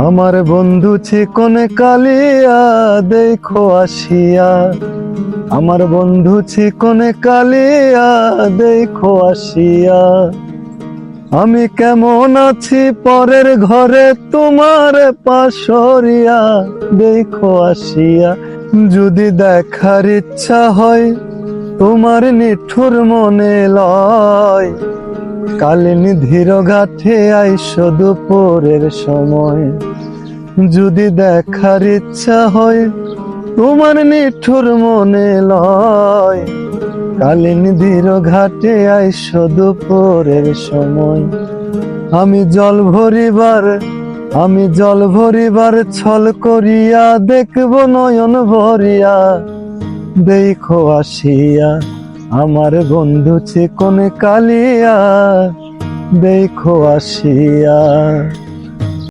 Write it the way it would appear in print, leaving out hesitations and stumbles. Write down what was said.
আমার বন্ধু চিকন কালিয়া দেখো আসিয়া, আমার বন্ধু চিকন কালিয়া দেখো আসিয়া। আমি কেমন আছি পরের ঘরে তোমার পাশরিয়া দেখো আসিয়া। যদি দেখার ইচ্ছা হয় তোমার নিঠুর মনে লয়, কালিনীধির ঘাটে আইসো দুপুরের সময়। যদি দেখার ইচ্ছা হয় তোমার নিঠুর মনে লয়, কালিনীধির ঘাটে আইসো দুপুরের সময়। আমি জল ভরিবার ছল করিয়া দেখব নয়ন ভরিয়া দেখো আসিয়া। আমার বন্ধু চিকন কালিয়া দেখো আসিয়া।